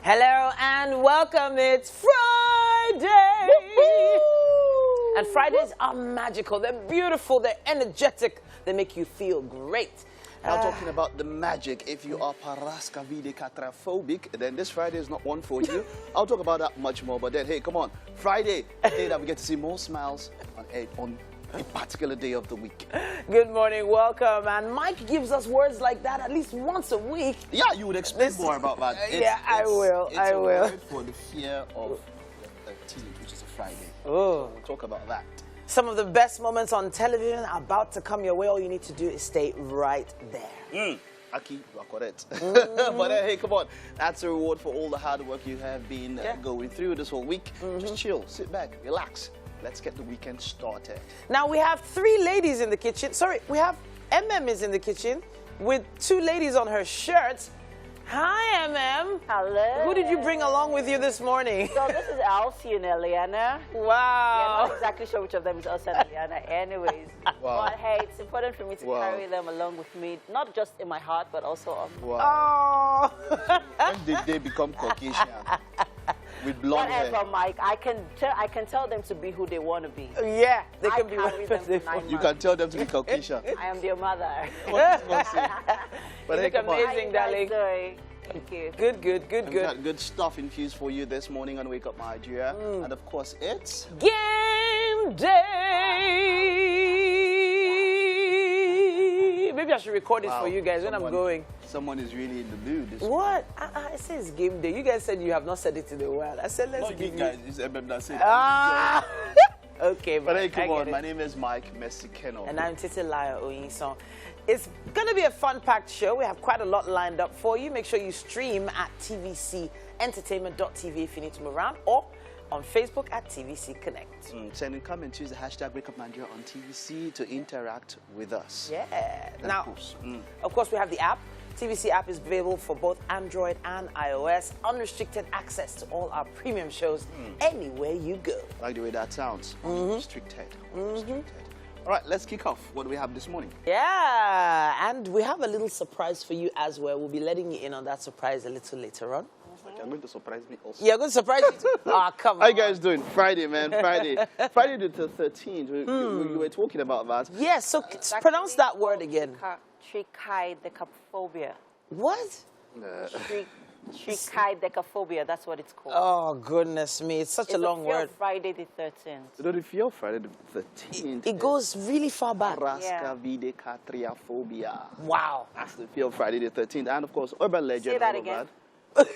Hello and welcome. It's Friday. And Fridays are magical. They're beautiful. They're energetic. They make you feel great. Now talking about the magic, if you are paraskavide-cataphobic, then this Friday is not one for you. I'll talk about that much more, but then, hey, come on. Friday, the day that we get to see more smiles on a particular day of the week. Good morning, welcome. And Mike gives us words like that at least once a week. Yeah, you would explain more about that. I will. It's a word for the fear of the 13th, which is a Friday. Oh. We'll talk about that. Some of the best moments on television are about to come your way. All you need to do is stay right there. Aki, you are correct. But hey, come on. That's a reward for all the hard work you have been going through this whole week. Just chill, sit back, relax. Let's get the weekend started. Now, we have 3 ladies in the kitchen. Sorry, we have is in the kitchen with 2 ladies on her shirt. Hi, Hello. Who did you bring along with you this morning? So this is Elsie and Eliana. Wow. Yeah, not exactly sure which of them is Elsie and Eliana anyways. Wow. But hey, it's important for me to carry them along with me, not just in my heart, but also on Wow. Oh. When did they become Caucasian? With blonde hair. Whatever, Mike. I can tell them to be who they want to be. Yeah, they can be carry them for 9 months. You can tell them to be Caucasian. I am their mother. What you say? But You hey, look come on. amazing, darling. Thank you. Good. We've got good stuff infused for you this morning on Wake Up Nigeria. And of course, it's Game day. Maybe I should record this for you guys when I'm going. Someone is really in the mood this What? It says game day. You guys said you have not said it in a while. I said let's give you. guys. It's that said. Ah. Okay, But hey, come on. it. My name is Mike Messikeno. And I'm Titilayo Oyinson. It's going to be a fun-packed show. We have quite a lot lined up for you. Make sure you stream at tvcentertainment.tv if you need to move around, or on Facebook at TVC Connect. Send and come and choose the hashtag Wake Up Nigeria on TVC to interact with us. Yeah. Now, of course, we have the app. TVC app is available for both Android and iOS. Unrestricted access to all our premium shows anywhere you go. Like the way that sounds. Unrestricted. Unrestricted. All right, let's kick off. What do we have this morning? Yeah, and we have a little surprise for you as well. We'll be letting you in on that surprise a little later on. You're going to surprise me also. You're going to surprise me too? Oh, come on. How you guys doing? Friday, man. Friday. Friday the 13th. We were talking about that. Yes, so pronounce that word again. Trichidecaphobia. What? Trichidecaphobia, that's what it's called. Oh, goodness me. It's such a long word. Friday the 13th. You know, the fear of Friday the 13th. It goes really far back. Paraskavide-cataphobic. Wow. That's the fear of Friday the 13th. And of course, urban legend. Say that all again. Of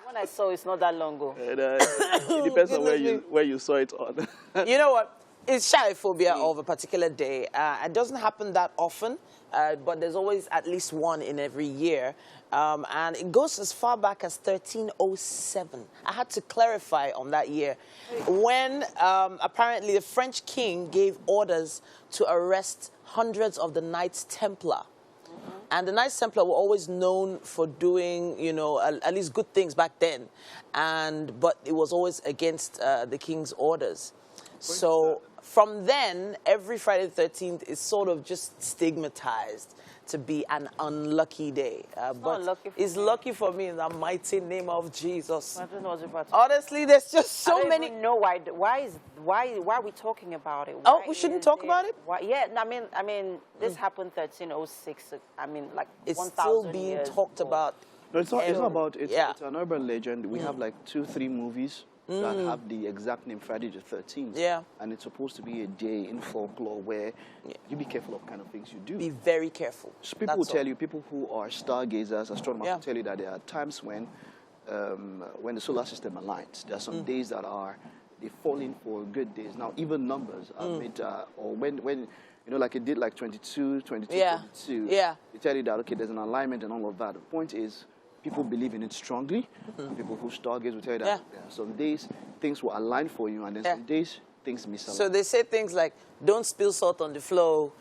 When I saw it's not that long ago. that. It depends on where you saw it on. You know what? It's shy phobia of a particular day. It doesn't happen that often, but there's always at least one in every year. And it goes as far back as 1307. I had to clarify on that year, when apparently the French king gave orders to arrest hundreds of the Knights Templar. And the Knights Templar were always known for doing, you know, at least good things back then. But it was always against the king's orders. So from then, every Friday the 13th is sort of just stigmatized to be an unlucky day. But it's lucky for me in the mighty name of Jesus. I don't know what's about. Honestly, there's just so I don't many. even know why are we talking about it? Oh, we shouldn't talk about it? Why, yeah, I mean, this happened 1306. I mean, like It's 1,000 still being years talked before. about. No, it's not about it. Yeah. It's an urban legend. We have like 2-3 movies that have the exact name Friday the 13th. Yeah. And it's supposed to be a day in folklore where you be careful of kind of things you do. Be very careful. So people will tell you, people who are stargazers, astronomers will tell you that there are times when the solar system aligns. There are some days that they fall in for good days. Now, even numbers are made, or when you know, like it did like 22, 22, 22. Yeah. They tell you that, okay, there's an alignment and all of that. The point is, people believe in it strongly. People who stargaze will tell you that some days things will align for you, and then some days things misalign. So they say things like, don't spill salt on the floor,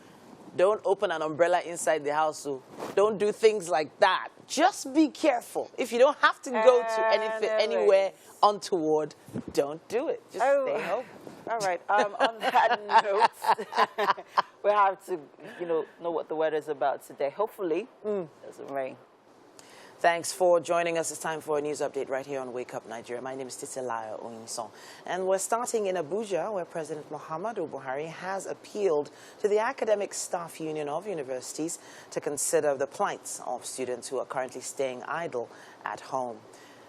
don't open an umbrella inside the house, so don't do things like that. Just be careful. If you don't have to go to anywhere untoward, don't do it. Just stay home. All right. On that note, we have to, know what the weather is about today. Hopefully, it doesn't rain. Thanks for joining us. It's time for a news update right here on Wake Up Nigeria. My name is Titilayo Oyinson, and we're starting in Abuja, where President Muhammadu Buhari has appealed to the Academic Staff Union of Universities to consider the plights of students who are currently staying idle at home.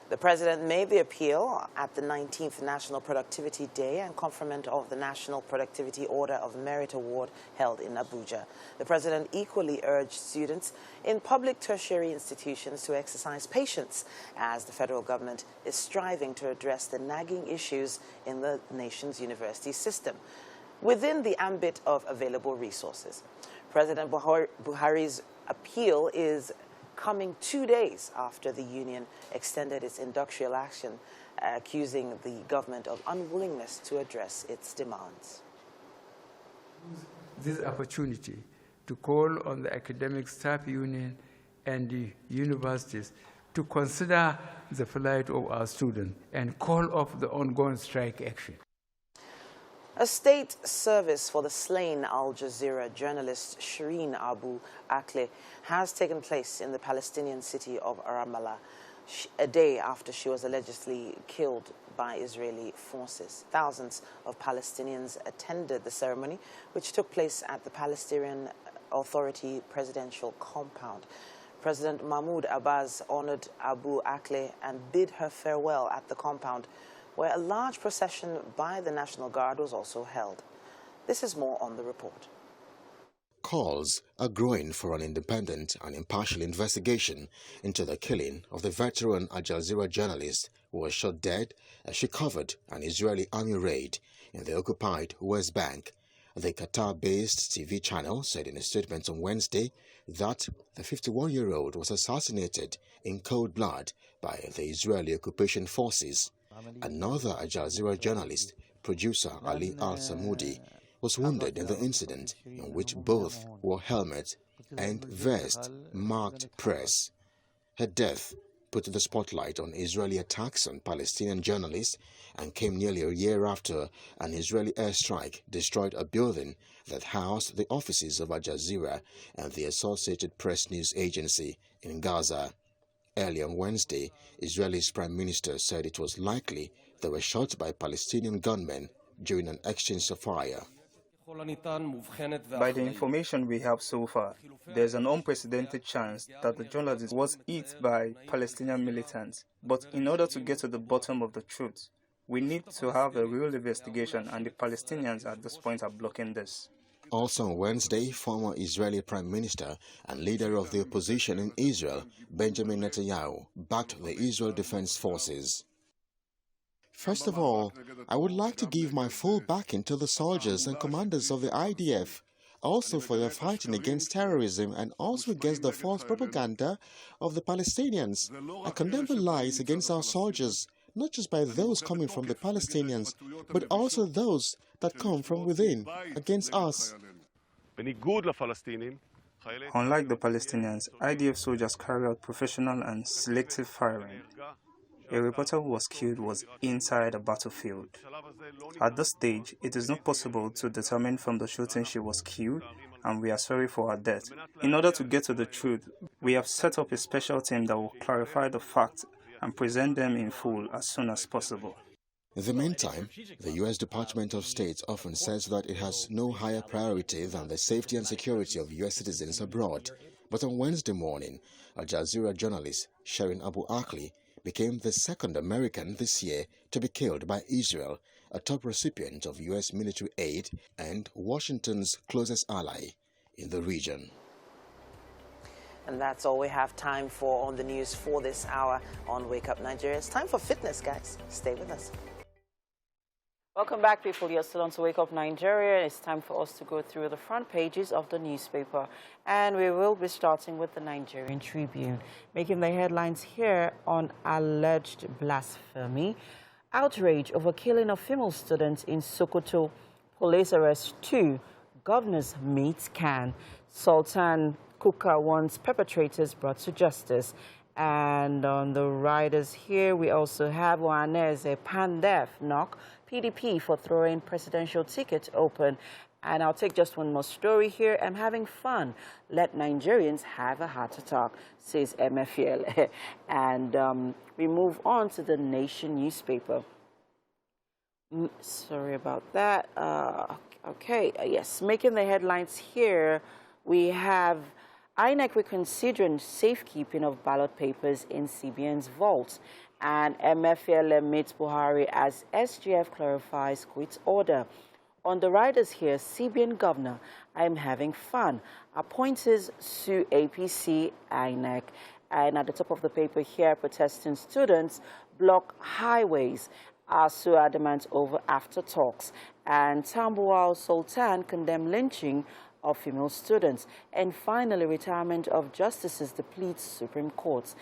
The president made the appeal at the 19th National Productivity Day and conferment of the National Productivity Order of Merit Award held in Abuja. The president equally urged students in public tertiary institutions to exercise patience as the federal government is striving to address the nagging issues in the nation's university system within the ambit of available resources. President Buhari's appeal is coming 2 days after the union extended its industrial action, accusing the government of unwillingness to address its demands. This opportunity to call on the Academic Staff Union and the universities to consider the plight of our students and call off the ongoing strike action. A state service for the slain Al Jazeera journalist Shireen Abu Akleh has taken place in the Palestinian city of Ramallah, a day after she was allegedly killed by Israeli forces. Thousands of Palestinians attended the ceremony, which took place at the Palestinian Authority presidential compound. President Mahmoud Abbas honored Abu Akleh and bid her farewell at the compound, where a large procession by the National Guard was also held. This is more on the report. Calls are growing for an independent and impartial investigation into the killing of the veteran Al Jazeera journalist who was shot dead as she covered an Israeli army raid in the occupied West Bank. The Qatar-based TV channel said in a statement on Wednesday that the 51-year-old was assassinated in cold blood by the Israeli occupation forces. Another Al Jazeera journalist, producer Ali Al-Samoudi, was wounded in the incident in which both wore helmet and vest marked press. Her death put the spotlight on Israeli attacks on Palestinian journalists and came nearly a year after an Israeli airstrike destroyed a building that housed the offices of Al Jazeera and the Associated Press news agency in Gaza. Early on Wednesday, Israel's prime minister said it was likely they were shot by Palestinian gunmen during an exchange of fire. By the information we have so far, there's an unprecedented chance that the journalist was hit by Palestinian militants. But in order to get to the bottom of the truth, we need to have a real investigation, and the Palestinians at this point are blocking this. Also on Wednesday, former Israeli Prime Minister and leader of the opposition in Israel, Benjamin Netanyahu, backed the Israel Defense Forces. First of all, I would like to give my full backing to the soldiers and commanders of the IDF, also for their fighting against terrorism and also against the false propaganda of the Palestinians. I condemn the lies against our soldiers, not just by those coming from the Palestinians, but also those that come from within, against us. Unlike the Palestinians, IDF soldiers carry out professional and selective firing. A reporter who was killed was inside a battlefield. At this stage, it is not possible to determine from the shooting she was killed, and we are sorry for her death. In order to get to the truth, we have set up a special team that will clarify the facts and present them in full as soon as possible. In the meantime, the U.S. Department of State often says that it has no higher priority than the safety and security of U.S. citizens abroad. But on Wednesday morning, Al Jazeera journalist Shireen Abu Akleh became the second American this year to be killed by Israel, a top recipient of U.S. military aid and Washington's closest ally in the region. And that's all we have time for on the news for this hour on Wake Up Nigeria. It's time for fitness, guys. Stay with us. Welcome back, people. You're still on to Wake Up Nigeria. It's time for us to go through the front pages of the newspaper. And we will be starting with the Nigerian Tribune, making the headlines here on alleged blasphemy. Outrage over killing of female students in Sokoto. Police arrest 2. Governors meet can. Sultan Kuka wants perpetrators brought to justice. And on the riders here, we also have Ohaneze Pandef knock PDP for throwing presidential ticket open. And I'll take just one more story here. I'm having fun. Let Nigerians have a heart attack, says MFL. And we move on to the Nation newspaper. Sorry about that. Okay, yes, making the headlines here, we have INEC reconsidering safekeeping of ballot papers in CBN's vaults. And MFL meets Buhari as SGF clarifies quit order. On the riders here, CBN Governor, I am having fun, appointees sue APC, INEC. And at the top of the paper here, protesting students block highways. ASU adamant over after talks. And Tambuwal Sultan condemned lynching of female students. And finally, retirement of justices depletes Supreme Courts.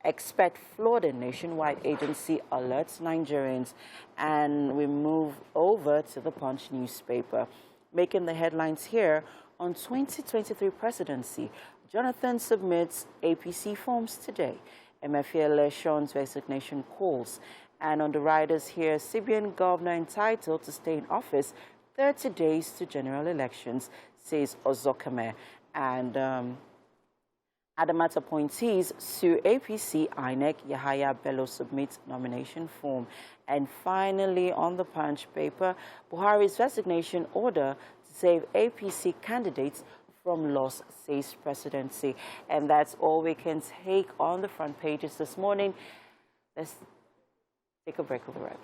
Expect flooding, nationwide agency alerts Nigerians. And we move over to the Punch newspaper. Making the headlines here, on 2023 presidency, Jonathan submits APC forms today. MFL Sean's resignation calls. And on the riders here, CBN governor entitled to stay in office 30 days to general elections, says Ozokame. And Adamat appointees sue APC, INEC, Yahaya Bello submits nomination form. And finally, on the Punch paper, Buhari's resignation order to save APC candidates from loss, says presidency. And that's all we can take on the front pages this morning. Let's take a break. We'll be right back.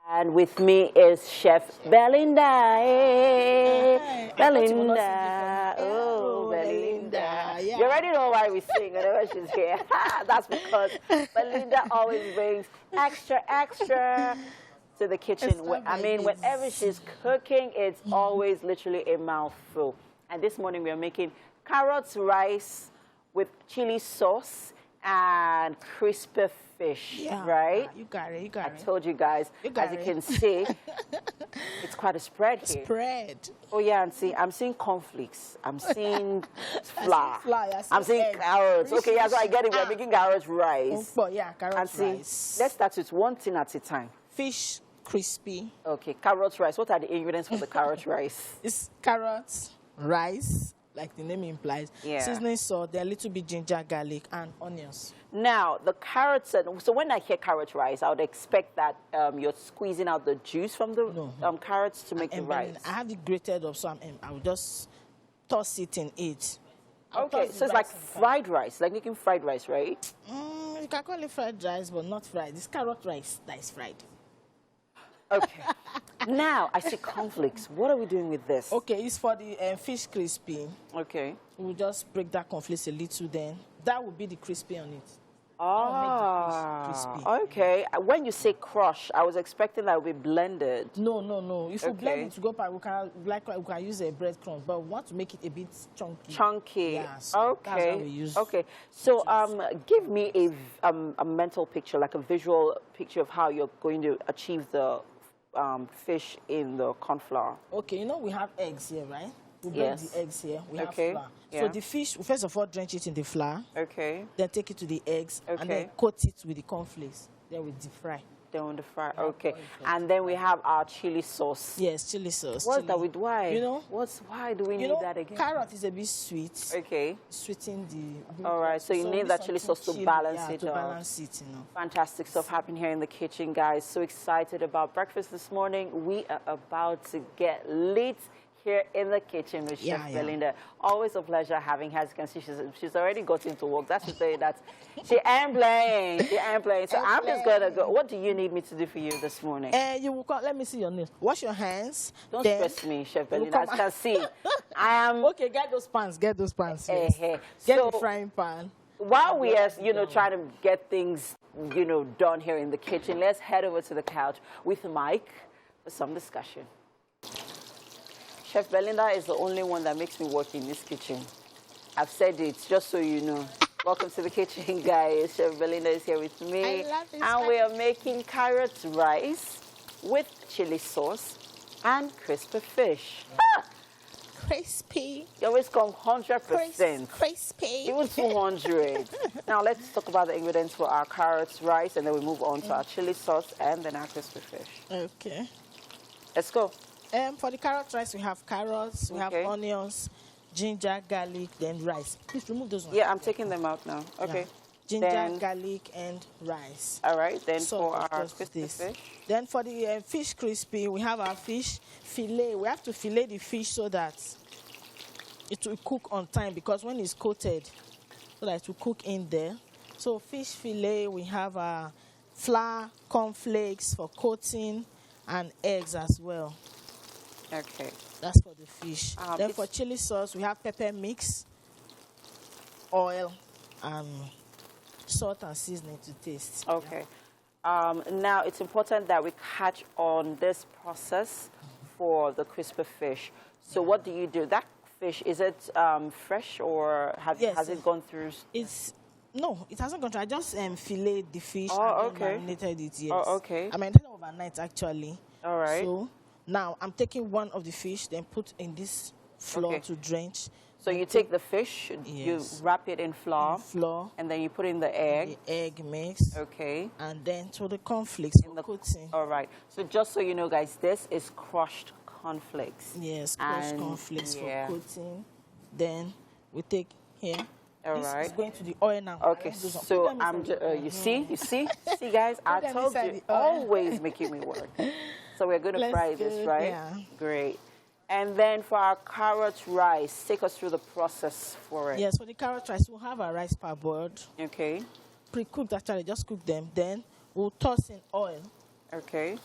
And with me is Chef Belinda. Hey. Belinda. Oh, Belinda. Yeah. You already know why we sing whenever she's here. That's because Belinda always brings extra to the kitchen. I mean, whenever she's cooking, it's always literally a mouthful. And this morning we are making carrots rice with chili sauce and crispy fish, right? You got it, I told you guys, as you can see, it's quite a spread here. Spread. Oh, yeah, and see, I'm seeing cornflakes. I'm seeing flour. I'm seeing egg. carrots. Okay, yeah, so I get it. We're making carrots rice. But yeah, carrots and rice. See, let's start with one thing at a time. Fish crispy. Okay, carrots rice. What are the ingredients for the carrot rice? It's carrots, rice, like the name implies, seasoning salt, then a little bit ginger, garlic, and onions. Now, the carrots, so when I hear carrot rice, I would expect that you're squeezing out the juice from the carrots to make the rice. I have it grated up, so I will just toss it in it. Okay, so it's like fried rice, like making fried rice, right? You can call it fried rice, but not fried. It's carrot rice that is fried. Okay. Now, I see cornflakes. What are we doing with this? Okay, it's for the fish crispy. Okay. We'll just break that cornflakes a little then. That will be the crispy on it. Ah, okay. When you say crush, I was expecting that would be blended. No. If we blend it to go back, we can use a breadcrumb, but we want to make it a bit chunky. Chunky. Yeah, so that's what we use. Okay. So give me a mental picture, like a visual picture of how you're going to achieve the fish in the corn flour. Okay, you know we have eggs here, right? We break the eggs here. We have flour. Yeah. So the fish, first of all, drench it in the flour. Okay. Then take it to the eggs. Okay. And then coat it with the cornflakes. Then we deep fry. Then we deep fry. Okay. And then we have our chili sauce. Yes, chili sauce. What's that with why? You know? Why do we need that again? Carrot is a bit sweet. Okay. Sweeten the... All right. So you need that chili sauce to balance it to balance it, you know. Fantastic stuff happening here in the kitchen, guys. So excited about breakfast this morning. We are about to get lit here in the kitchen with Chef Belinda. Always a pleasure having her. As you can see, she's already got into work. That's to say that she ain't playing. She ain't playing. So I'm just going to go. What do you need me to do for you this morning? You will come. Let me see your nails. Wash your hands. Don't stress me, Chef Belinda. As you can see, I am... Okay, get those pans. Get those pans. Yes. Get the frying pan. While we are, trying to get things, done here in the kitchen, let's head over to the couch with Mike for some discussion. Chef Belinda is the only one that makes me work in this kitchen. I've said it, just so you know. Welcome to the kitchen, guys. Chef Belinda is here with me. And we are making carrot rice with chili sauce and crispy fish. crispy. You always come 100%. Crispy. Even 200. Now let's talk about the ingredients for our carrots, rice, and then we move on to our chili sauce and then our crispy fish. Okay. Let's go. For the carrot rice, we have carrots, we have onions, ginger, garlic, then rice. Please remove those ones. Yeah, I'm taking them out now. Okay. Yeah. Ginger, garlic, and rice. All right. Then So for our crispy fish. Then for the fish crispy, we have our fish fillet. We have to fillet the fish so that it will cook on time, because when it's coated, so that it will cook in there. So fish fillet, we have our flour, cornflakes for coating, and eggs as well. Okay. That's for the fish. Then for chili sauce, we have pepper mix, oil, and salt and seasoning to taste. Okay. Now, it's important that we catch on this process for the crispy fish. So what do you do? That fish, is it fresh, or has it gone through? No, it hasn't gone through. I just filleted the fish and marinated it, yes. Oh, okay. I marinated it overnight, actually. All right. So now I'm taking one of the fish, then put in this flour to drench. So you take the fish, you wrap it in flour, and then you put in the egg. The egg mix. Okay. And then to the cornflakes for coating. All right. So just so you know, guys, this is crushed cornflakes. Yes, crushed cornflakes for coating. Then we take here. All right. It's going to the oil now. Okay. So I'm just, you see, guys, I told you, always making me work. So we're going to fry this, right? Yeah. Great. And then for our carrot rice, take us through the process for it. Yes, for the carrot rice, we'll have our rice parboiled. Okay. Pre-cooked, actually, just cook them. Then we'll toss in oil. Okay.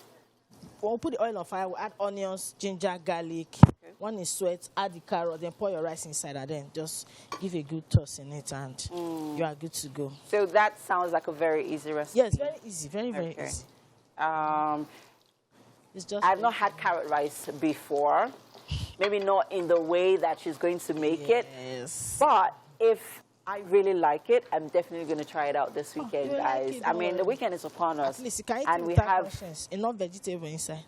We'll put the oil on fire. We'll add onions, ginger, garlic. Okay. When it's sweat, add the carrot, then pour your rice inside, and then just give a good toss in it, and you are good to go. So that sounds like a very easy recipe. Yes, very easy, very, very easy. It's just I've not had carrot rice before. Maybe not in the way that she's going to make it. But if I really like it, I'm definitely going to try it out this weekend, guys. Like I mean, the weekend is upon us. At least, can you and we have enough vegetable inside.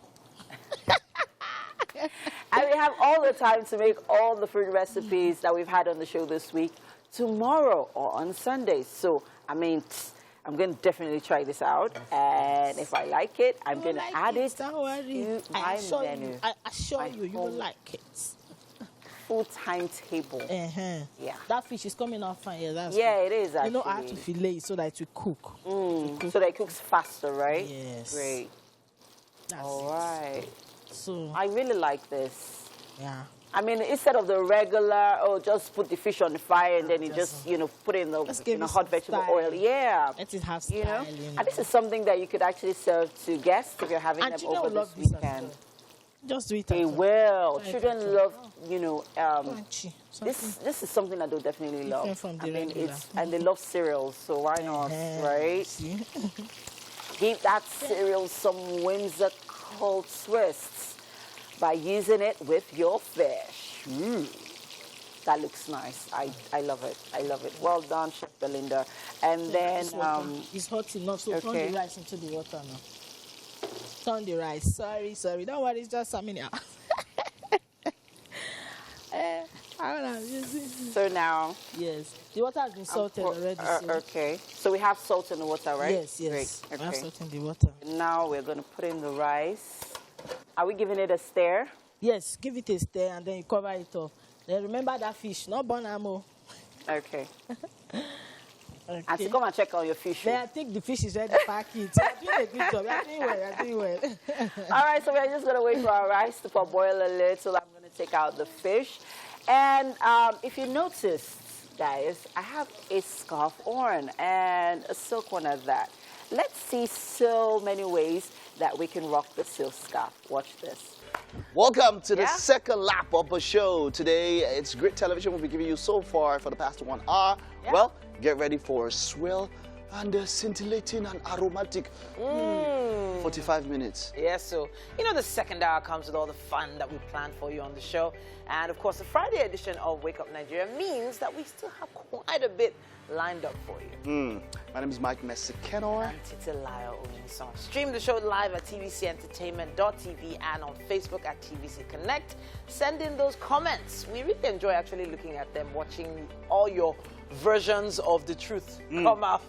And we have all the time to make all the food recipes that we've had on the show this week tomorrow or on Sunday. So, I mean, I'm going to definitely try this out, and if I like it, I'm going to add it to my menu. I assure you, you will like it. Full timetable. Yeah. That fish is coming out fine. Yeah, it is, actually. You know, I have to fillet it so that it will cook. So that it cooks faster, right? Yes. Great. That's all right. So I really like this. Yeah. I mean, instead of the regular, just put the fish on the fire and then you just, put it in the hot vegetable oil. Yeah. Let it have style, And this is something that you could actually serve to guests if you're having them over this weekend. Just do it. They will. Children love, this is something that they'll definitely love. I mean, and they love cereals, so why not, right? Give that cereal some whimsical twists by using it with your fish. That looks nice. I love it. I love it. Well done, Chef Belinda. And then it's hot enough, so turn the rice into the water now. Turn the rice. Sorry. Don't worry, it's just a minute. So now, yes, the water has been salted already. Okay, so we have salt in the water, right? Yes. Great. Okay. We have salt in the water. Now we're going to put in the rice. Are we giving it a stir? Yes, give it a stir and then you cover it up. Then remember that fish, not burn ammo. Okay. And to come and check on your fish. Then I think the fish is ready to pack it. You're doing a good job. You're doing well. All right, so we're just going to wait for our rice to boil a little. I'm going to take out the fish. And if you noticed, guys, I have a scarf on and a silk one at that. Let's see so many ways that we can rock the silk scarf. Watch this. Welcome to the second lap of the show. Today, it's great television we'll be giving you so far for the past 1 hour. Well, get ready for a swell and scintillating and aromatic. 45 minutes. Yes, so, you know, the second hour comes with all the fun that we planned for you on the show. And, of course, the Friday edition of Wake Up Nigeria means that we still have quite a bit lined up for you. My name is Mike Messikenor. And Titilayo Onyinson. Stream the show live at tvcentertainment.tv and on Facebook at TVC Connect. Send in those comments. We really enjoy actually looking at them, watching all your versions of the truth come out.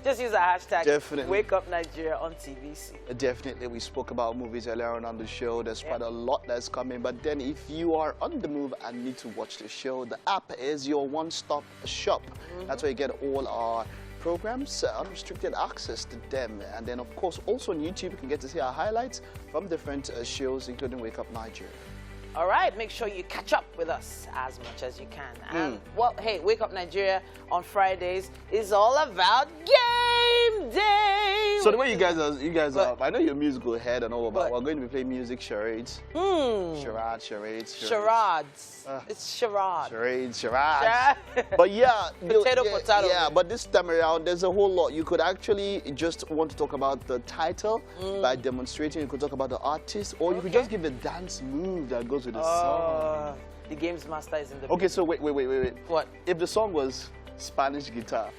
Just use a hashtag. Definitely. Wake Up Nigeria on TVC. Definitely. We spoke about movies earlier on the show. There's quite a lot that's coming. But then if you are on the move and need to watch the show, the app is your one-stop shop. That's where you get all our programs, unrestricted access to them. And then, of course, also on YouTube, you can get to see our highlights from different shows, including Wake Up Nigeria. All right, make sure you catch up with us as much as you can. And, well, hey, Wake Up Nigeria on Fridays is all about game day. So the way you guys are, I know you're a musical head and all, but we're going to be playing music charades. Charades. It's charade. Charades. But yeah, potato. Yeah, but this time around, there's a whole lot. You could actually just want to talk about the title by demonstrating. You could talk about the artist, or you could just give a dance move that goes with the song. The games master is in the Okay, so wait. What? If the song was Spanish guitar.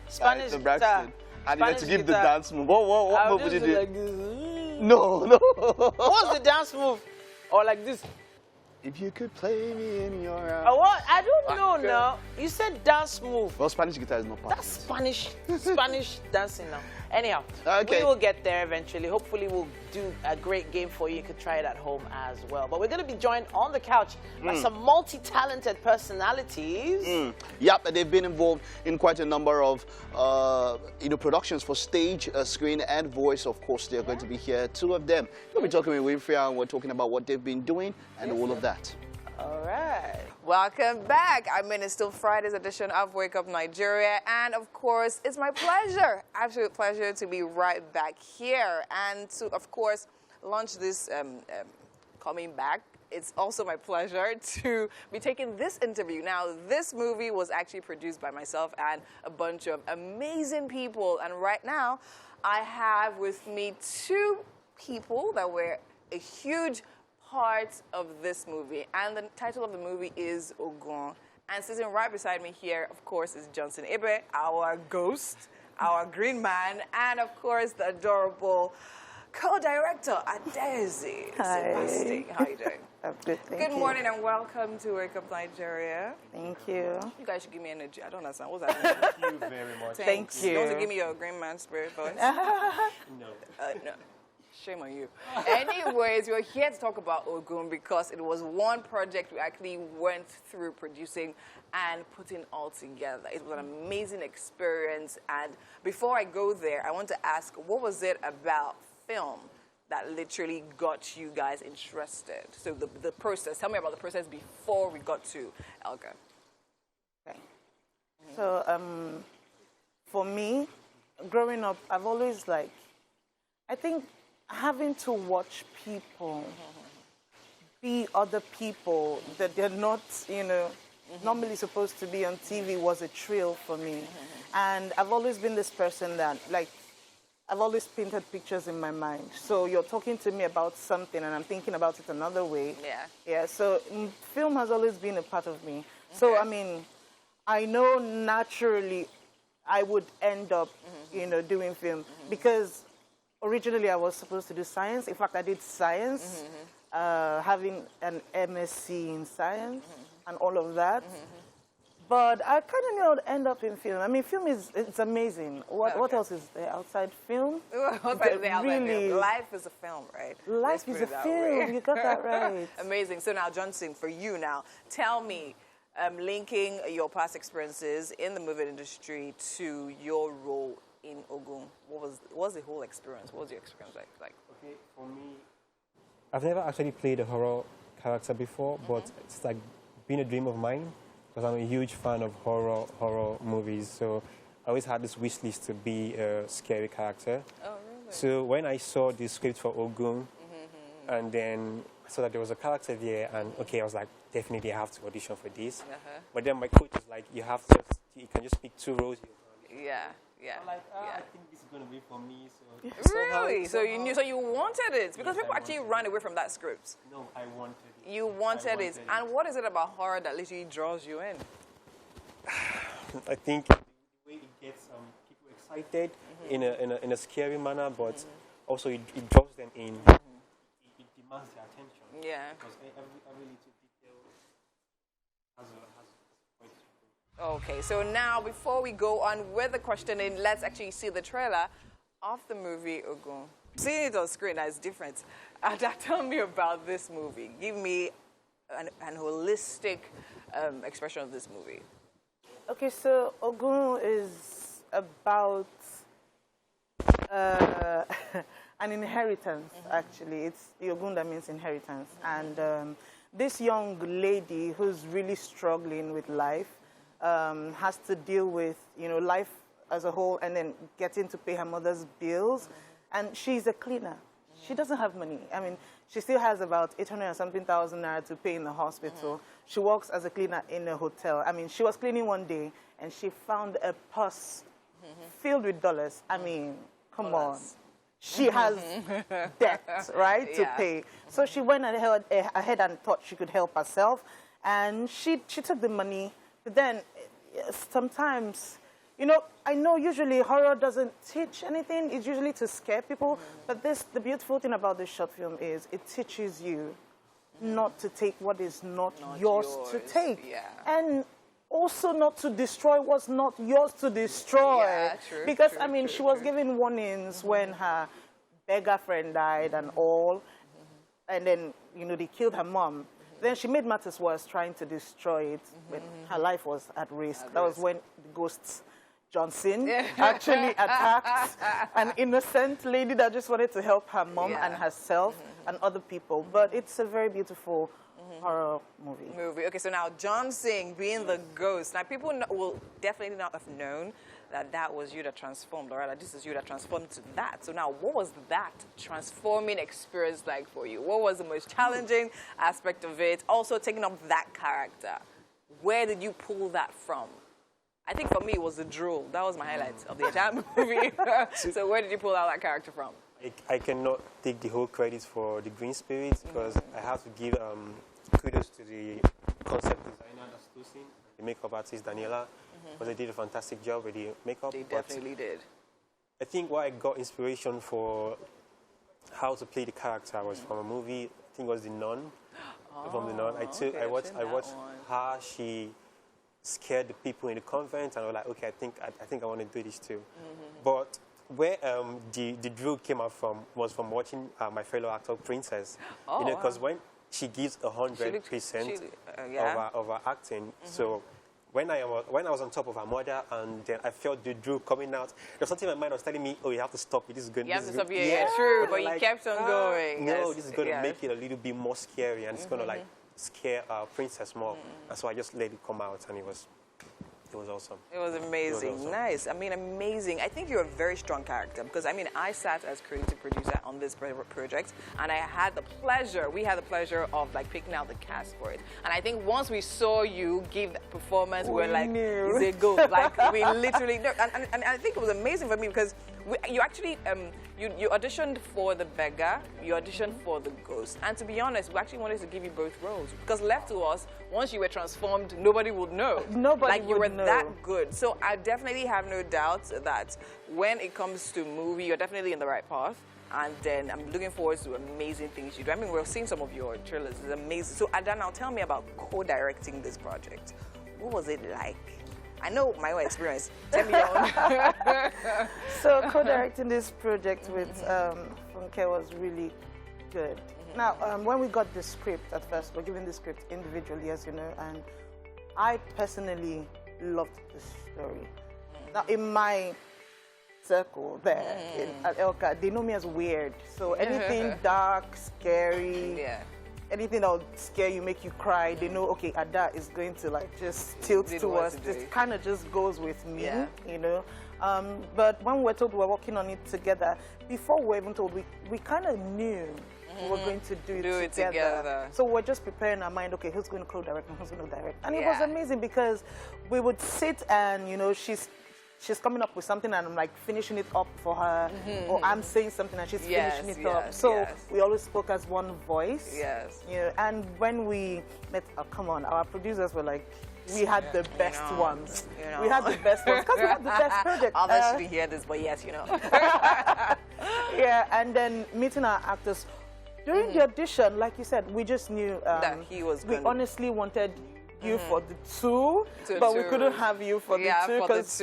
Spanish the guitar. Braxton, and you had to give the dance move. What move would you do? Like this. No. What's the dance move? Or like this? If you could play me in your What? I don't know now. You said dance move. Well, Spanish guitar is not part That's of it. Spanish dancing now. Anyhow, we will get there eventually. Hopefully, we'll do a great game for you. You could try it at home as well. But we're going to be joined on the couch by some multi-talented personalities. Yep, they've been involved in quite a number of productions for stage, screen, and voice. Of course, they're going to be here. Two of them. We'll be talking with Winfrey, and we're talking about what they've been doing and all of that. All right. Welcome back. It's still Friday's edition of Wake Up Nigeria. And of course, it's my pleasure, absolute pleasure, to be right back here and to, of course, launch this coming back. It's also my pleasure to be taking this interview. Now, this movie was actually produced by myself and a bunch of amazing people. And right now, I have with me two people that were a huge part of this movie, and the title of the movie is Ogun. And sitting right beside me here, of course, is Johnson Ibe, our ghost, our green man, and of course, the adorable co-director, Adezi. Sebastian. How are you doing? I'm good, thank you. Good morning and welcome to Wake Up Nigeria. Thank you. You guys should give me energy. I don't understand. What's that? Thank you very much. Thank you. You want to give me your green man spirit voice? No. No. Shame on you. Anyways, we're here to talk about Ogun because it was one project we actually went through producing and putting all together. It was an amazing experience. And before I go there, I want to ask, what was it about film that literally got you guys interested? So the process, tell me about the process before we got to Elga. Okay. So for me, growing up, I've always I think having to watch people be other people that they're not, normally supposed to be on TV was a thrill for me. And I've always been this person that, I've always painted pictures in my mind. So you're talking to me about something and I'm thinking about it another way. Yeah, so film has always been a part of me. Okay. So, I know naturally I would end up, doing film because originally, I was supposed to do science. In fact, I did science, having an MSc in science and all of that. But I kind of end up in film. Film it's amazing. What else is there outside film? What's there outside film? Life is a film, right? Life is a film. You got that right. Amazing. So now, Johnson, for you now, tell me, linking your past experiences in the movie industry to your role in Ogun, what was the whole experience? What was your experience like? Okay, for me, I've never actually played a horror character before, but it's been a dream of mine because I'm a huge fan of horror movies. So I always had this wish list to be a scary character. Oh, really? So when I saw the script for Ogun, and then I saw that there was a character there, and okay, I was like, definitely I have to audition for this. But then my coach was like, you can just pick 2 roles. Yeah, yeah. I'm like, yeah. I think this is going to be for me. So Really? So you knew, so you wanted it? Because Yes, people I actually wanted ran away from that script. No, I wanted it. You wanted it. it. And what is it about horror that literally draws you in? I think the way it gets people excited in a scary manner, but also it draws them in. It demands their attention. Yeah. Because every little detail has a point to go. Okay, so now before we go on with the questioning, let's actually see the trailer of the movie Ogun. Seeing it on screen is different. Ada, tell me about this movie. Give me an holistic expression of this movie. Okay, so Ogun is about an inheritance, actually. It's the Ogun that means inheritance. And this young lady who's really struggling with life has to deal with, life as a whole and then getting to pay her mother's bills. And she's a cleaner. She doesn't have money. I mean, she still has about 800 and something thousand naira to pay in the hospital. She works as a cleaner in a hotel. I mean, she was cleaning one day and she found a purse filled with dollars. I mean, come on. She has debt, right, to pay. So she went ahead and thought she could help herself. And she took the money. But then sometimes, I know usually horror doesn't teach anything. It's usually to scare people. But the beautiful thing about this short film is it teaches you not to take what is not yours to take. Yeah. And also not to destroy what's not yours to destroy. Yeah, true, because, true, I mean, true, she was given warnings when her beggar friend died and all. And then, they killed her mom. Then she made matters worse trying to destroy it when her life was at risk. That was when the ghosts Johnson actually attacked an innocent lady that just wanted to help her mom and herself and other people. But it's a very beautiful horror movie. Okay, so now Johnson being the ghost. Now people will definitely not have known that was you that transformed, or rather this is you that transformed to that. So now what was that transforming experience like for you? What was the most challenging aspect of it? Also taking up that character. Where did you pull that from? I think for me it was the drool. That was my highlight of the entire movie. So where did you pull out that character from? I cannot take the whole credit for the green spirit because I have to give kudos to the concept designer, that's Tosin, the makeup artist, Daniela, because they did a fantastic job with the makeup. They definitely did. I think where I got inspiration for how to play the character was from a movie, I think it was The Nun. From The Nun. I watched how she scared the people in the convent, and I was like, okay, I think I want to do this too. But where the drill came out from was from watching my fellow actor Princess. Because when she gives 100% of her acting, so when I was on top of her mother and then I felt the drill coming out, there's something in my mind was telling me, oh, you have to stop it. This is good. You have to stop it. Yeah, true. But you kept on going. No, this is going to make it a little bit more scary, and it's going to scare Princess more. And so I just let it come out, and it was awesome. It was amazing. It was awesome. Nice. I mean, amazing. I think you're a very strong character because, I mean, I sat as creative producer on this project and we had the pleasure of, picking out the cast for it. And I think once we saw you give that performance, we were like, is it good? We literally, and I think it was amazing for me because you actually, you auditioned for the beggar, you auditioned for the ghost. And to be honest, we actually wanted to give you both roles because left to us, once you were transformed, nobody would know. Nobody would know. You were that good. So I definitely have no doubt that when it comes to movie, you're definitely in the right path. And then I'm looking forward to amazing things you do. I mean, we're seeing some of your trailers. It's amazing. So Ada, now tell me about co-directing this project. What was it like? I know my own experience. Tell me your own. So co-directing this project with Funke was really good. Now, when we got the script at first, we're given the script individually, as you know, and I personally loved the story. Now, in my circle there at Elka, they know me as weird. So anything dark, scary, anything that will scare you, make you cry, they know, okay, Ada is going to just tilt towards. It kind of just goes with me, you know. But when we were told we were working on it together, before we were even told, we kind of knew we were going to do it together. So we're just preparing our mind, okay, who's going to co-direct and who's going to direct. And it was amazing because we would sit and, you know, she's coming up with something and I'm like finishing it up for her, or I'm saying something and she's finishing it up. So we always spoke as one voice. Yes. You know, and when we met, come on, our producers were like, we had the best ones. You know. We had the best ones because we had the best project. Others should hear this, but yes, you know. Yeah, and then meeting our actors. During the audition, like you said, we just knew that he was we honestly wanted you for the two, but we couldn't have you for the two because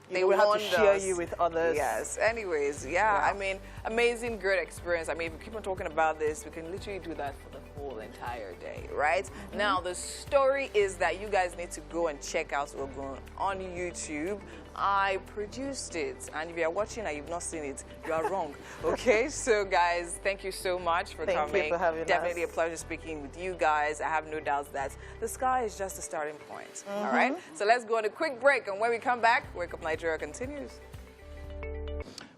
they we had to share you with others. Yes. Anyways, I mean, amazing, great experience. I mean, if we keep on talking about this, we can literally do that for the whole entire day, right? Now, the story is that you guys need to go and check out Ogun on YouTube. I produced it, and if you are watching and you've not seen it, you are wrong. Okay, so guys, thank you so much for coming. Thank you for having Definitely a pleasure speaking with you guys. I have no doubts that the sky is just a starting point. All right, so let's go on a quick break, and when we come back, Wake Up Nigeria continues.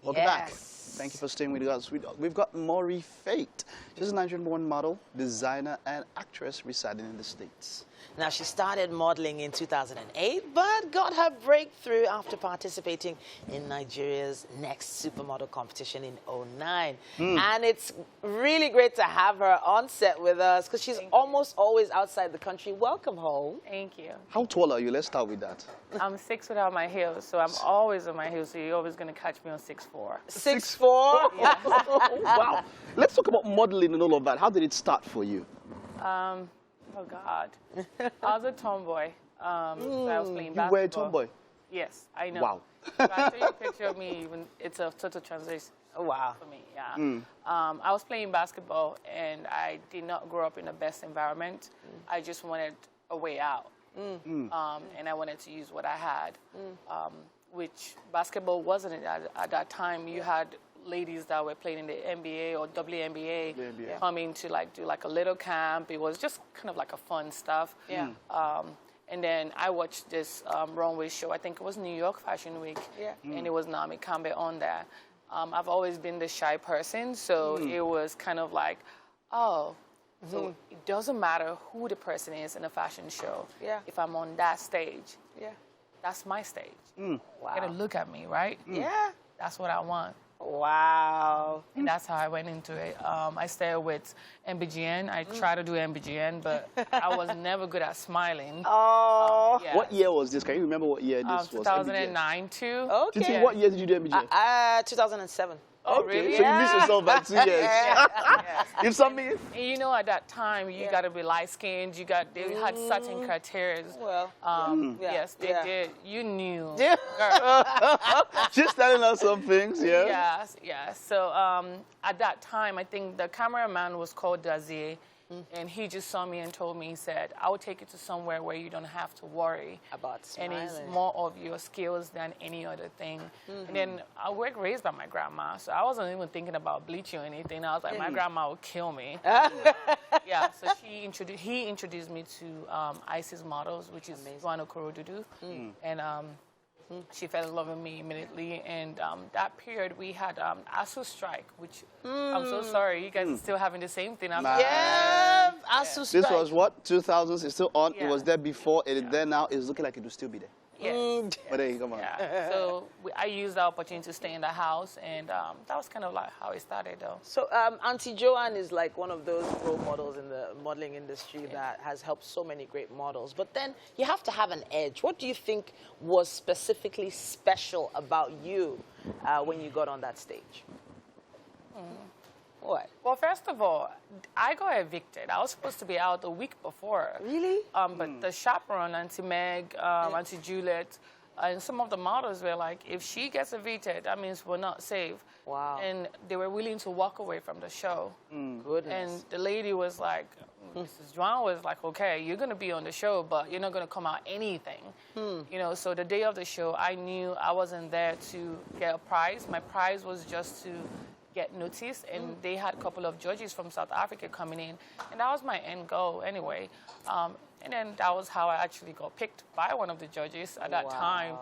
Welcome back. Thank you for staying with us. We've got Maury Fate. She's a Nigerian-born model, designer, and actress residing in the States. Now, she started modeling in 2008, but got her breakthrough after participating in Nigeria's Next Supermodel competition in 2009. And it's really great to have her on set with us because she's almost always outside the country. Welcome home. Thank you. How tall are you? Let's start with that. I'm 6 without my heels, so I'm always on my heels, so you're always going to catch me on 6'4". 6'4"? Yeah. Wow. Let's talk about modeling and all of that. How did it start for you? Oh, God. I was a tomboy. So I was playing basketball. You were a tomboy? Yes, I know. Wow. So I'll show you a picture of me. It's a total transition. Wow. For me, yeah. I was playing basketball, and I did not grow up in the best environment. I just wanted a way out. And I wanted to use what I had, which basketball wasn't at that time. You had ladies that were playing in the NBA or WNBA coming to do a little camp. It was just kind of like a fun stuff. Yeah. And then I watched this runway show. I think it was New York Fashion Week. Yeah. And it was Naomi Campbell on there. I've always been the shy person, so it was kind of like, oh, so it doesn't matter who the person is in a fashion show. Yeah. If I'm on that stage, that's my stage. Wow. You gotta look at me, right? Yeah. That's what I want. Wow. And that's how I went into it. I started with MBGN. I tried to do MBGN, but I was never good at smiling. Oh. What year was this? Can you remember what year this was? 2009 too. Okay. What year did you do MBGN? 2007. Oh, really? So you missed yourself by 2 years. Yes. If something. And you know, at that time, you got to be light-skinned. They had certain criteria. Well, yes, they did. You knew. She's telling us some things, yeah? Yes, yes. So at that time, I think the cameraman was called Dazier. And he just saw me and told me, he said, I will take you to somewhere where you don't have to worry about smiling. And it's more of your skills than any other thing. And then I was raised by my grandma, so I wasn't even thinking about bleaching or anything. I was like, my grandma would kill me. Yeah, so he introduced me to ISIS models, which is Wano Korodudu. And she fell in love with me immediately, and that period we had ASU strike, which I'm so sorry, you guys are still having the same thing. ASU strike. This was what, 2000s? It's still on. It was there before. It is there now. It's looking like it will still be there. Yes. But there you come on. Yeah. So I used the opportunity to stay in the house, and that was kind of like how it started, though. So Auntie Joanne is like one of those role models in the modeling industry that has helped so many great models. But then you have to have an edge. What do you think was specifically special about you when you got on that stage? What? Well, first of all, I got evicted. I was supposed to be out the week before. Really? But the chaperone, Auntie Meg, Auntie Juliet, and some of the models were like, if she gets evicted, that means we're not safe. Wow. And they were willing to walk away from the show. Goodness. And the lady was like, Mrs. Joan was like, okay, you're going to be on the show, but you're not going to come out anything. You know, so the day of the show, I knew I wasn't there to get a prize. My prize was just to get noticed, and they had a couple of judges from South Africa coming in, and that was my end goal anyway. And then that was how I actually got picked by one of the judges at that time.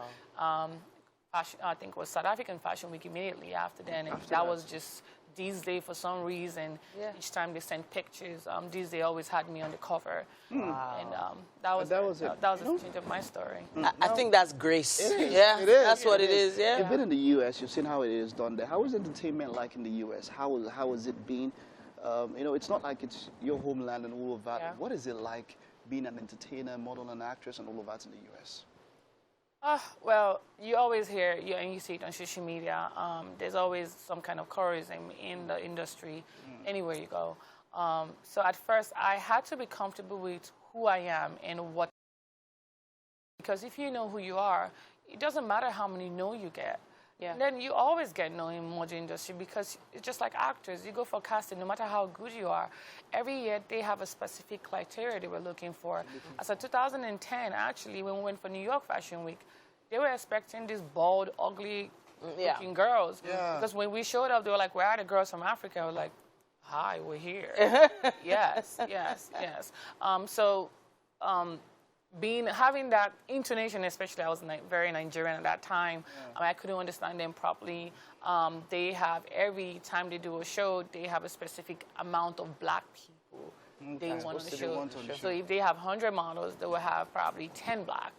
fashion, I think it was South African Fashion Week immediately after then, and that was just these days for some reason. Each time they sent pictures, these they always had me on the cover, and that was the change of my story. I think that's grace. It is. Yeah, It is. that's what it is. Yeah. You've been in the U.S. You've seen how it is done there. How is entertainment like in the U.S.? How has it been? You know, it's not like it's your homeland and all of that. Yeah. What is it like being an entertainer, model, and actress, and all of that in the U.S.? Well, you always hear, and you see it on social media, there's always some kind of colorism in the industry, anywhere you go. So at first, I had to be comfortable with who I am and what, because if you know who you are, it doesn't matter how many no you get. And then you always get no in model industry, because it's just like actors. You go for casting, no matter how good you are, every year they have a specific criteria they were looking for. As of 2010, actually, when we went for New York Fashion Week, they were expecting these bald, ugly looking girls. Because when we showed up, they were like, where are the girls from Africa? I was like, hi, we're here. Yes. Having that intonation, especially I was very Nigerian at that time, I couldn't understand them properly. They have, every time they do a show, they have a specific amount of black people they want on the show. So if they have 100 models, they will have probably 10 black.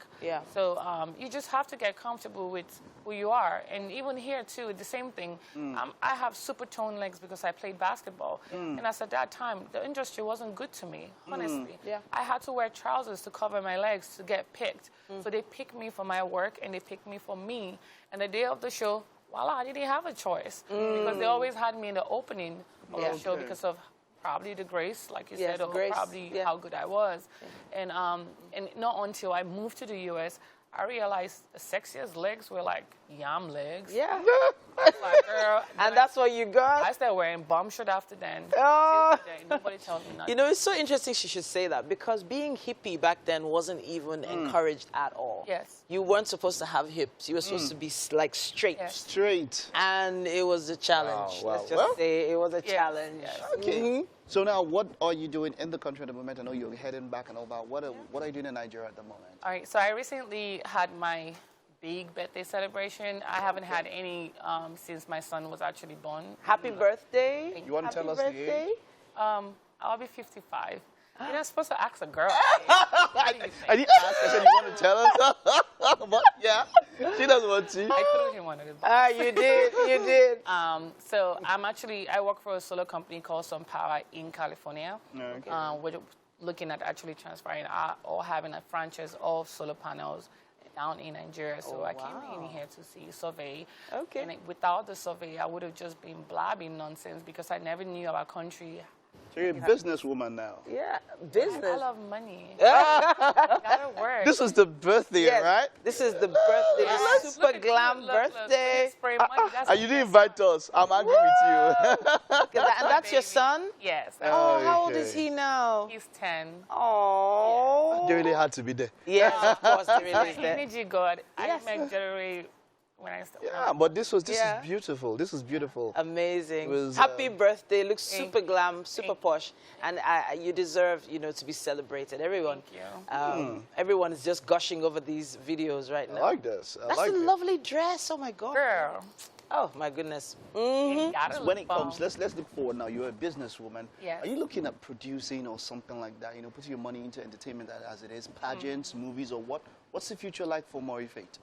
So you just have to get comfortable with who you are. And even here, too, the same thing. I have super toned legs because I played basketball. And as at that time, the industry wasn't good to me, honestly. I had to wear trousers to cover my legs to get picked. So they picked me for my work, and they picked me for me. And the day of the show, voila, I didn't have a choice. Because they always had me in the opening of the show because of probably the grace, like you said, or probably how good I was. And not until I moved to the U.S., I realized the sexiest legs were like yam legs. Like, girl, and that's what you got? I started wearing bomb shirt after then. Nobody tells me nothing. You know, it's so interesting she should say that, because being hippie back then wasn't even encouraged at all. You weren't supposed to have hips. You were supposed to be like straight. Straight. And it was a challenge. Let's just say it was a challenge. Okay. So now, what are you doing in the country at the moment? I know you're heading back and all that. What are you doing in Nigeria at the moment? All right. So I recently had my big birthday celebration. I haven't had any since my son was actually born. Happy birthday. You want to tell us the age? I'll be 55. You're not supposed to ask a girl. I didn't ask. I said, you want to tell us? But yeah, she doesn't want to. I threw him under the bus. You did. So I work for a solar company called Sun Power in California. We're looking at actually transferring or having a franchise of solar panels down in Nigeria. So I came in here to see survey. And without the survey, I would have just been blabbing nonsense, because I never knew our country. So you're a businesswoman now. Yeah, business. I love money. Gotta work. This was the birthday, right? This is the birthday, the super glam birthday. And you didn't invite us. I'm angry with you. And that's your son? Yes. How old is he now? He's 10. Oh. They really had to be there. Yes, of course, they really is there. Energy God. I make jewelry when I started. But this is beautiful. This is beautiful. Amazing. Happy birthday. Looks super glam, super posh. And you deserve, to be celebrated. Everyone. Thank you. Everyone is just gushing over these videos right now. I like this. That's a lovely dress. Oh, my God. Girl. Oh, my goodness. So when it comes, let's look forward now. You're a businesswoman. Yes. Are you looking at producing or something like that? Putting your money into entertainment as it is, pageants, movies, or what? What's the future like for Maury Fate?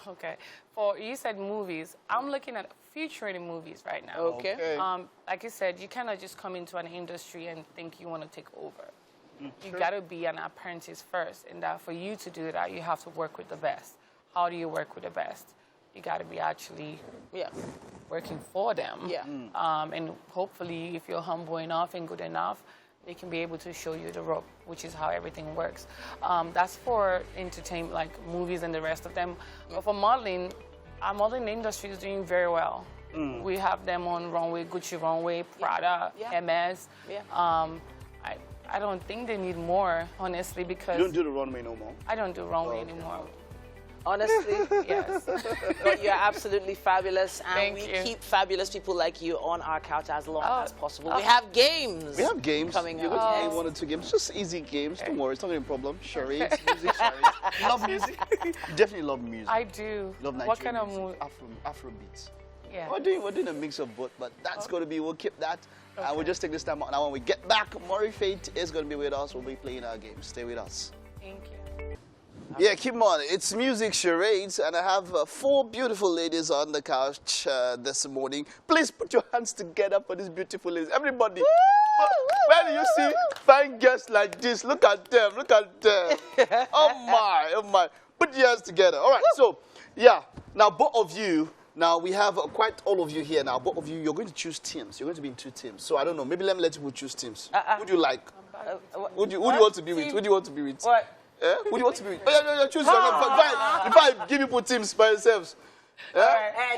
Okay. You said movies. I'm looking at featuring movies right now. Okay. Like you said, you cannot just come into an industry and think you want to take over. You got to be an apprentice first, and that for you to do that, you have to work with the best. How do you work with the best? You got to be actually working for them. And hopefully, if you're humble enough and good enough, they can be able to show you the rope, which is how everything works. That's for entertainment, like movies and the rest of them. But for modeling, our modeling industry is doing very well. We have them on runway, Gucci runway, Prada, MS. I don't think they need more, honestly, because... You don't do the runway no more? I don't do runway anymore. Honestly, Yes. but you're absolutely fabulous, and Thank we you. keep fabulous people like you on our couch as long Oh. as possible. We have games. We have games. coming You're up. going to play 1 or 2 games. Just easy games. Don't worry. It's not going to be a problem. Charades, music, charades. You love music? You definitely love music. I do. Love Nigerian What kind of music. music? Afrobeats. Yeah. We're doing a mix of both, but that's going to be, we'll keep that. And we'll just take this time out. Now when we get back, Murray Fate is going to be with us. We'll be playing our games. Stay with us. Thank you. Yeah, keep on. It's music charades, and I have 4 beautiful ladies on the couch this morning. Please put your hands together for these beautiful ladies. Everybody. Where do you see fine guests like this? Look at them. Look at them. Oh my, oh my. Put your hands together. All right. So, yeah. Now both of you. Now, we have quite all of you here now. Both of you, you're going to choose teams. You're going to be in 2 teams. So, I don't know. Maybe let me let you choose teams. Who do you like? Who do you want to be with? Who do you want to be with? What? Who do you want to be with? Oh, yeah, choose your If I give you put teams by yourselves.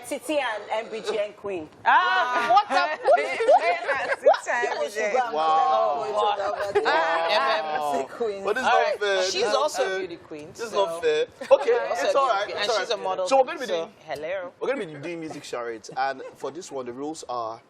Titi and MBG and Queen. What up? But it's not fair. She's also a beauty queen. This is not fair. Okay, it's all right. And she's a model. So we're going to be doing. Hello. We're going to be doing music charades, and for this one, the rules are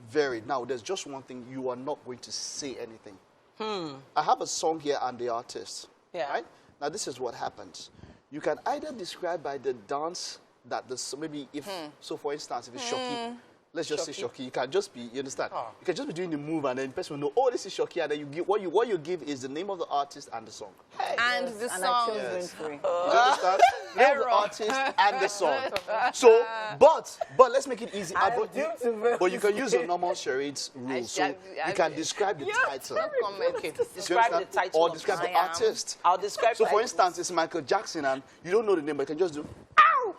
varied. Now, there's just one thing: you are not going to say anything. I have a song here and the artist. Yeah. Right? Now, this is what happens. You can either describe by the dance that maybe if, so for instance, if it's Shoki, let's just say Shoki. You can just be, you understand? You can just be doing the move, and then the person will know, oh, this is Shoki, and then you give, what you give is the name of the artist and the song. And the song. Yes. You understand? The name of the artist and the song. So, but let's make it easy. But you can use your normal charades rules. So you can describe the title. Okay. Describe the title. Or describe the artist. I'll describe. So, for instance, it's Michael Jackson, and you don't know the name, but you can just do, ow!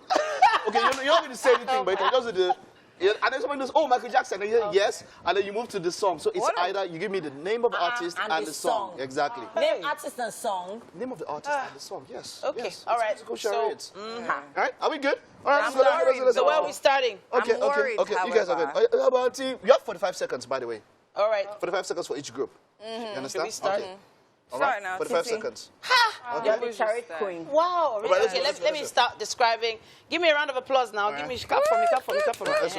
Okay, you're not going to say anything, but you can just do the, and then someone goes, oh, Michael Jackson, and you say yes, and then you move to the song. So it's either you give me the name of the artist and the song. Exactly. Name, artist, and song. Name of the artist and the song, yes. Okay, yes. all right. Musical charades. So, all right, are we good? All right, I'm worried. So where are we starting? Okay, I'm worried, okay, you guys are good. How about you? You have 45 seconds, by the way. All right. 45 seconds for each group. You understand? Should we start? Okay. All right, now, 45 Titi. seconds. You're the charade queen. Wow. Really? Right, Okay, let's let me start describing. Give me a round of applause now. Give me clap for me, clap for me, clap for me. Let's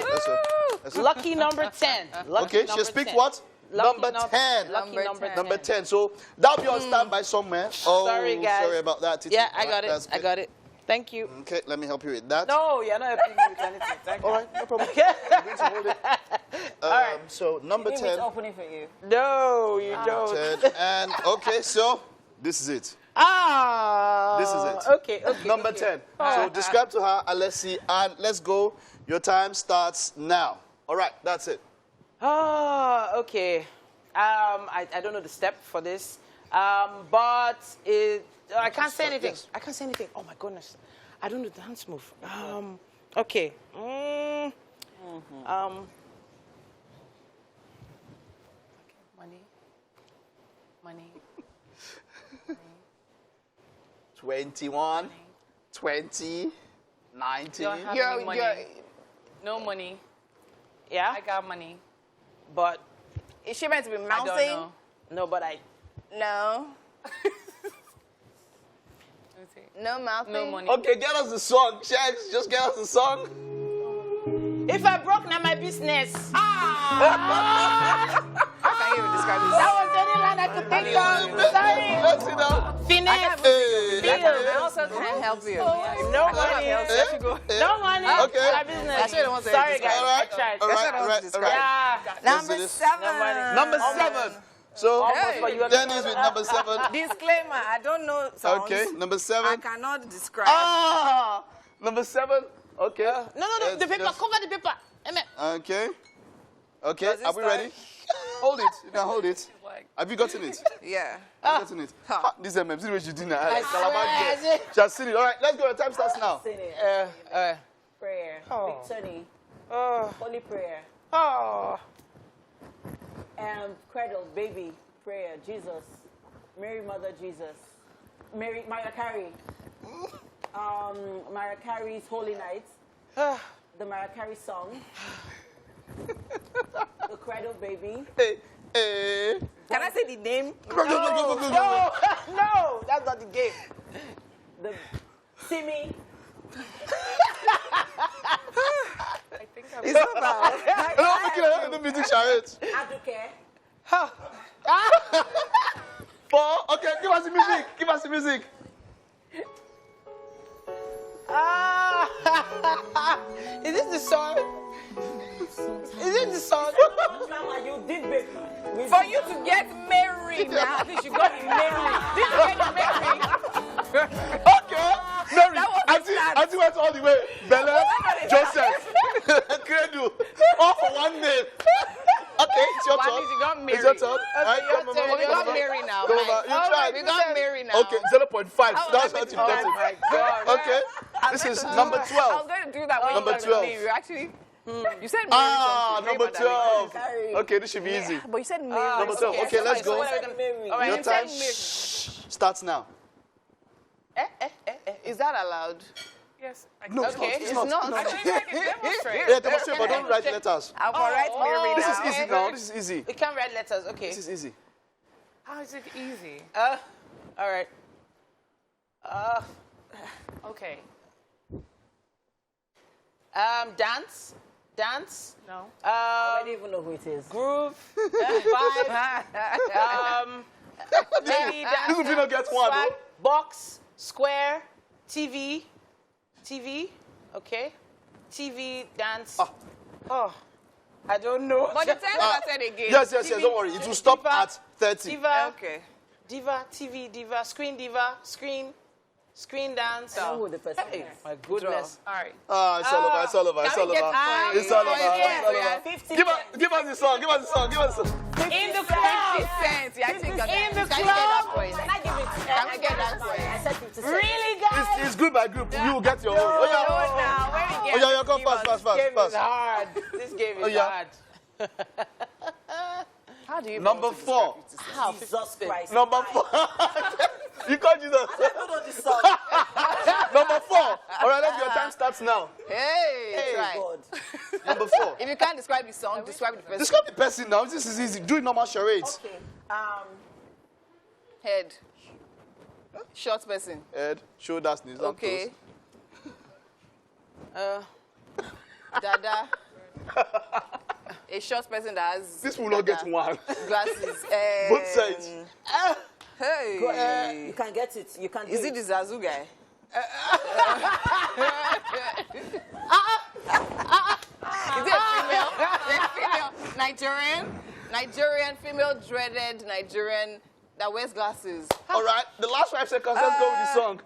go. Lucky number 10. Lucky Okay, number she speak 10. what? Lucky Number 10. Lucky number 10. Number 10. So that'll be on standby somewhere. Oh, Sorry, guys. sorry about that. Titi. Yeah, I All got right, it. that's I good. got it. Thank you. Okay, let me help you with that. No, you're not helping me with anything. Thank you. All right, no problem. I'm going to hold it. right. So number 10. It's opening for you. No, you don't. 10. And okay, so this is it. Ah. This is it. Okay. Number 10. So describe to her, and let's see, and let's go. Your time starts now. All right, that's it. Ah, okay. I don't know the step for this, but I can't say anything. Yes. I can't say anything. Oh my goodness, I don't know the dance move. Okay. Money. 21, 20, 19. Don't have any money. No money. Yeah, I got money. but Is she meant to be I don't mouthing? know. no, but I. No. Let me see. No mouthing? No money. Okay, get us the song. Shags, just get us the song. If I broke, now my business. How can you even describe this? That was the only line I could think of. Sorry. Let's see now. Finesse. I also can't help you. No money. No money. Okay. My business. That's what I want to Sorry, describe. guys. All right. I tried. All That's right. what I All want to right. All describe. right. Yeah. Number this. 7. Number 7. So, Almost, but you got Dennis with number 7. Disclaimer, I don't know songs. Okay, number I 7. cannot describe. Ah, number 7. Okay. No. The paper. Cover the paper. Amen. Okay. Okay, Does it are we start? ready? Hold it. You can hold it. Have you gotten it? Yeah. Have you gotten it? Ah, this is see what you do now. Calabar I girl. She has seen it. All right, let's go. The time starts now. Sing it. Prayer. Oh. Big Tony. Oh. Holy prayer. Oh. Cradle, baby, prayer, Jesus, Mary, Mother, Jesus, Mariah Carey, Mariah Carey's Holy Night, the Mariah Carey song, the Cradle, baby. Hey. Can I say the name? Go. No, that's not the game. The see me? I think I'm It's not bad. No, the music chariots. Aduke. 4. Okay, give us the music. Give us the music. Is this the song? Is it the song? You did big. For you to get married now, I think you got married. Did you get married? Okay. Mary, Auntie went all the way. Bella, Joseph, Credu. All for one name. Okay, it's your turn. You got married. It's your turn. All right, come We got married now. Come over. You tried. We got married now. Okay, 0.5. That's what you've Oh gotten. my God. Okay. This is number 12. I was going to do that when Number you said 12. the name. You actually, you said Mary. Number 12. Okay, this should be easy. But you said Mary. Number 12. Okay, let's go. All right, Your you time said Mary. starts now. Is that allowed? Yes. No, it's Okay, not. it's not. Actually, I can demonstrate. Yeah, demonstrate, but don't write letters. I'll write Mary This now. is easy now. This is easy. We can't write letters. Okay. This is easy. How is it easy? All right. Okay. Dance. No. I don't even know who it is. Groove. Vibe. Maybe dance. This will be not get one. Swag, Oh. box, square, TV. Okay. TV, dance. Oh, I don't know. But the time started again. Yes, don't worry. It will stop at 30. Diva. Okay. Diva, TV, diva, screen dance. I know who the person Hey, is. my goodness. All right. It's all over. It's all over. It's all over. It's all over. Give us the song. Give us the song. Give us the song. In the club. 50 cents. Yeah, I think In the Can you get that club. point? Can I give it? Can we get that point? I said 50 cents. Really, guys? It's group by group. You will get your own. Now, where we get Yeah, come fast. This game is hard. This game is hard. How do you Number 4. Jesus Christ. Number 4. You call Jesus. I don't know this song. Number 4. All right, your time starts now. Hey, try. God. Number 4. If you can't describe the song, describe the person. Describe the person now. This is easy. Do it normal charades. Okay. Head. Short person. Head, shoulders, knees, and Okay. toes. Dada. A short person that has. This will not get one. Glasses. Both sides. Hey. You can get it. You can do Is it the Zazu guy? Is it a female? Nigerian female, dreaded Nigerian that wears glasses. All right, the last 5 seconds. Let's go with the song.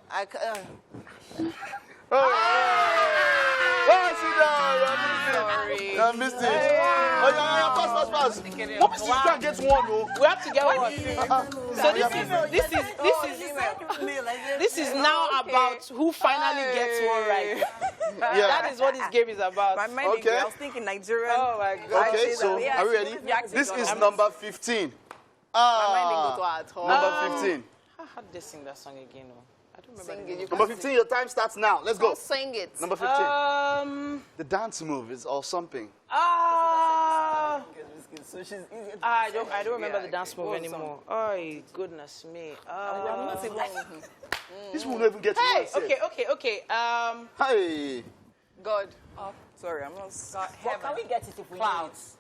Sit down. I missed it. Oh, yeah, pass. What is this? You can't get one, though. We have to get one. So this is now about who finally gets one right. Yeah. That is what this game is about. My mind Okay. I was thinking Nigerian. Oh my God. Okay, so are we ready? This is number 15. My mind didn't go to her at all. Number 15. How did they sing that song again? Oh? I don't remember. Sing the it. name. You Number can 15, your time starts now. Let's go. sing it. Number 15. The dance move is or something. So she's easy. I don't remember the dance move anymore. Oh, goodness me. This will not even get to Hey, what I said. okay. Hey. God. Oh, sorry, I'm not. Well, can we get it if we Clouds.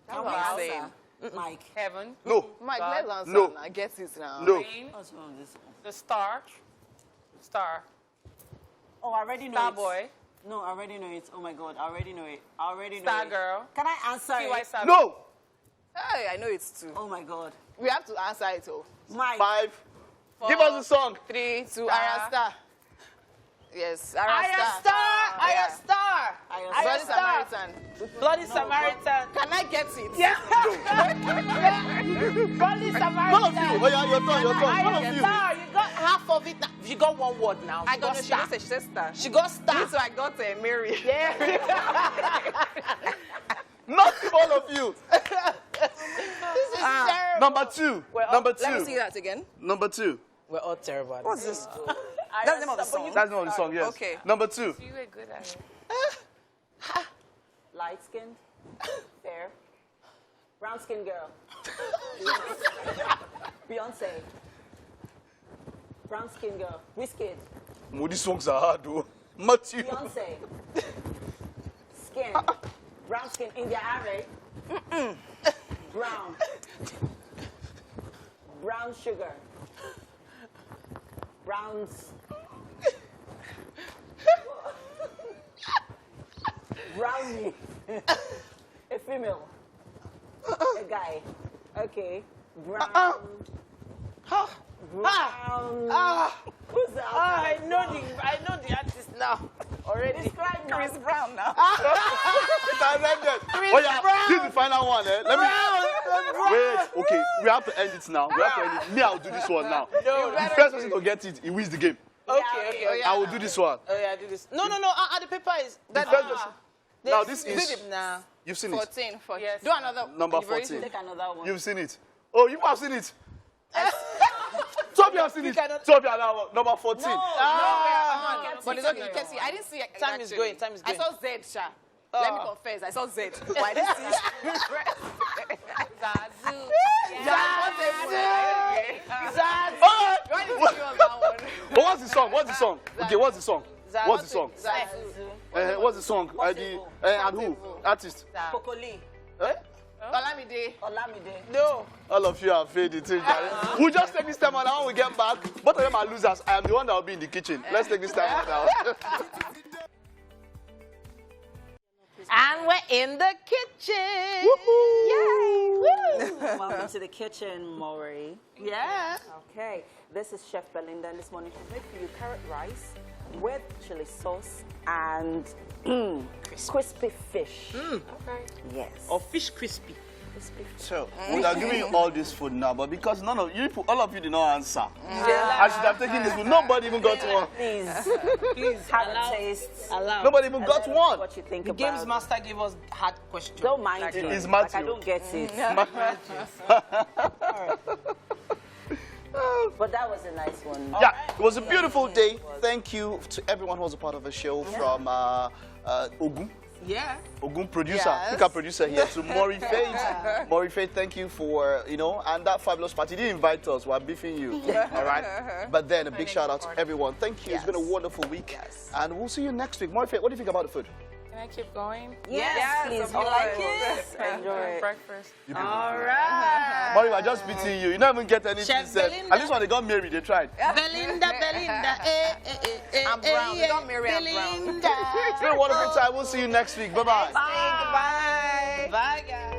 Can we That's what I'm answer? saying. Mike. Heaven. No. Mike, let's answer. No. I get it now. No. Rain. What's wrong with this one? The star. Star. Oh, I already know Star it. boy. No, I already know it. Oh my God, I already know it. I already know Star it. girl. Can I answer TY it? Savage. No. Hey, I know it's 2. Oh my God. We have to answer it all. Mike. 5. 4, Give us the song. 3, 2, Star. Arasta. Yes, Aya Arasta. Star. Bloody Samaritan. Bloody Samaritan. Can I get it? Yeah. Bloody Samaritan. One of you. Oh, yeah, your turn. One of Aya you. Star. You got half of it. You got one word now. I got no. She said she said star. She got star. So I got Mary. Yeah. Not all of you. This is terrible. Number 2. Number 2. Let me see that again. Number 2. We're all terrible. What's this? That's the name of the song. That's not the song, yes. Okay. Number 2. You were good at it. Light skinned. Fair. Brown skinned girl. Beyonce. Brown skinned girl. Wizkid. These songs are hard, though. Matthew. Beyonce. Skin. Brown skin. India Ari. Brown. Brown sugar. Browns. Brownie. A female. A guy. Okay. Brown. Brown. Who's that? I know the artist now. Already. Describe Chris Brown now. Oh, yeah. This is the final one. Let me. Wait. Okay. We have to end it now. We have to end it. Me, I'll do this one now. No, the first person to get it, he wins the game. Okay. I will do this one. Oh yeah, do this. No. The paper is that. First person. Now this is. Nah. You've seen it. 14. Yes. Do another. Number You've already 14. Take another one. You've seen it. Oh, you have seen it. Some of you have seen it. Some of you are now number 14. But it's okay. You can see. I didn't see it. Time is going. I saw Z, Sha. Let me confess. I saw Z. But I didn't see But what's the song? Okay, what's the song? What's the song? What's the song? And who? Artist? Kokoli. Olamide. No. All of you have failed it. We'll just take this time out now when we get back. Both of them are losers. I am the one that will be in the kitchen. Let's take this time out now. And we're in the kitchen. Yay! Woo! Welcome to the kitchen, Maury. Yeah. Okay, this is Chef Belinda, and this morning she's made for you carrot rice with chili sauce and crispy fish. Okay. Yes. Or fish crispy. So, we are giving you all this food now, but because none of you, all of you did not answer, I should have taken this food. Nobody even got one. Please have a taste. Nobody even got one. What you think The about games it. master gave us hard questions. Don't mind it. It's Like, Matthew. I don't get it. But that was a nice one. Yeah, it was a beautiful day. Thank you to everyone who was a part of the show, from Ogun. Yeah. Ogun producer, Yes. pick up producer here, to Maury Faith. Maury Faith, thank you for, and that fabulous party. You didn't invite us, we're beefing you. All right? But then a big shout out to everyone. Thank you. It's been a wonderful week. Yes. And we'll see you next week. Maury Faith, what do you think about the food? Can I keep going? Yes, please. You like it? Enjoy it. Breakfast. All right. Maury, we're just beating you. You don't even get anything Chef said. Belinda. At least when they got married, they tried. Belinda. I'm brown. You got Mary, I'm brown. Belinda. It's been a wonderful time. We'll see you next week. Bye-bye. Bye. Bye, guys.